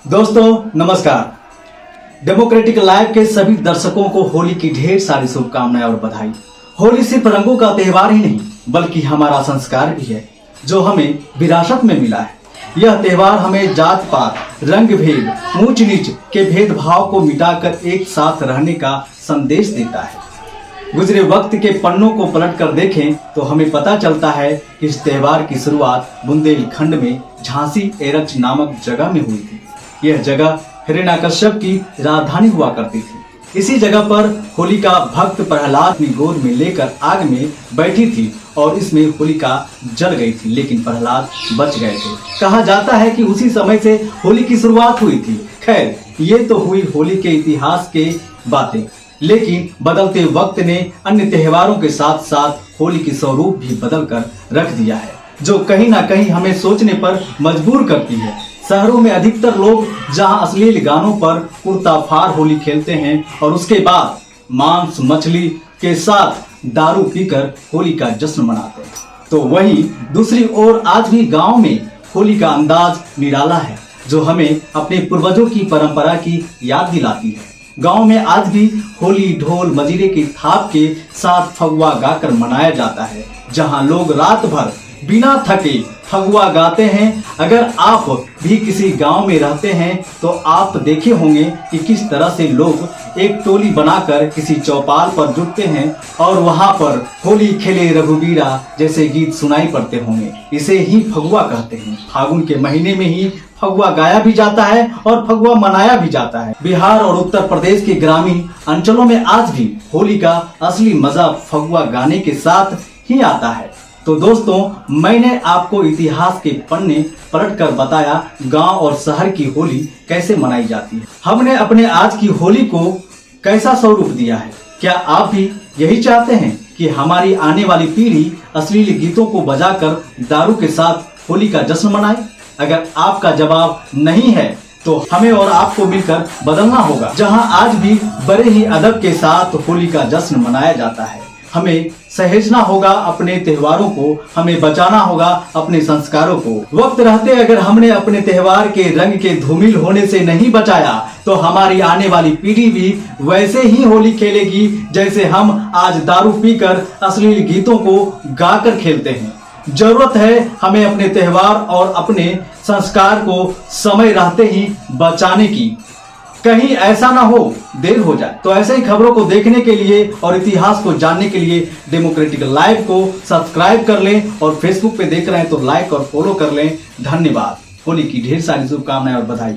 दोस्तों नमस्कार। Democratic live के सभी दर्शकों को होली की ढेर सारी शुभकामनाएं और बधाई। होली सिर्फ रंगों का त्योहार ही नहीं बल्कि हमारा संस्कार भी है जो हमें विरासत में मिला है। यह त्योहार हमें जात पात, रंग भेद, ऊंच नीच के भेदभाव को मिटाकर एक साथ रहने का संदेश देता है। गुजरे वक्त के पन्नों को पलट कर देखें तो हमें पता चलता है कि इस त्योहार की शुरुआत बुंदेलखंड में झांसी एरच नामक जगह में हुई थी। यह जगह हिरण्याकश्यप की राजधानी हुआ करती थी। इसी जगह पर होलिका भक्त प्रहलाद अपनी गोद में लेकर आग में बैठी थी और इसमें होलिका जल गई थी, लेकिन प्रहलाद बच गए थे। कहा जाता है कि उसी समय से होली की शुरुआत हुई थी। खैर, ये तो हुई होली के इतिहास के बातें, लेकिन बदलते वक्त ने अन्य त्योहारों के साथ साथ होली की स्वरूप भी बदल कर रख दिया है, जो कहीं ना कहीं हमें सोचने पर मजबूर करती है। शहरों में अधिकतर लोग जहां अश्लील गानों पर कुर्ता फाड़ होली खेलते हैं और उसके बाद मांस मछली के साथ दारू पीकर होली का जश्न मनाते हैं, तो वहीं दूसरी ओर आज भी गांव में होली का अंदाज निराला है जो हमें अपने पूर्वजों की परंपरा की याद दिलाती है। गांव में आज भी होली ढोल मजीरे की थाप के साथ फगुआ गाकर मनाया जाता है, जहां लोग रात भर बिना थके फगुआ गाते हैं। अगर आप भी किसी गांव में रहते हैं तो आप देखे होंगे कि किस तरह से लोग एक टोली बनाकर किसी चौपाल पर जुटते हैं और वहां पर होली खेले रघुबीरा जैसे गीत सुनाई पड़ते होंगे। इसे ही फगुआ कहते हैं। फागुन के महीने में ही फगुआ गाया भी जाता है और फगुआ मनाया भी जाता है। बिहार और उत्तर प्रदेश के ग्रामीण अंचलों में आज भी होली का असली मजा फगुआ गाने के साथ ही आता है। तो दोस्तों, मैंने आपको इतिहास के पन्ने पलट कर बताया गांव और शहर की होली कैसे मनाई जाती है। हमने अपने आज की होली को कैसा स्वरूप दिया है। क्या आप भी यही चाहते हैं कि हमारी आने वाली पीढ़ी अश्लील गीतों को बजाकर दारू के साथ होली का जश्न मनाए? अगर आपका जवाब नहीं है तो हमें और आपको मिलकर बदलना होगा। जहां आज भी बड़े ही अदब के साथ होली का जश्न मनाया जाता है, हमें सहेजना होगा अपने त्योहारों को, हमें बचाना होगा अपने संस्कारों को। वक्त रहते अगर हमने अपने त्योहार के रंग के धूमिल होने से नहीं बचाया तो हमारी आने वाली पीढ़ी भी वैसे ही होली खेलेगी जैसे हम आज दारू पीकर अश्लील गीतों को गाकर खेलते हैं। जरूरत है हमें अपने त्योहार और अपने संस्कार को समय रहते ही बचाने की। कहीं ऐसा ना हो देर हो जाए। तो ऐसे ही खबरों को देखने के लिए और इतिहास को जानने के लिए डेमोक्रेटिक लाइव को सब्सक्राइब कर लें और फेसबुक पे देख रहे हैं तो लाइक और फॉलो कर लें। धन्यवाद। होली की ढेर सारी शुभकामनाएं और बधाई।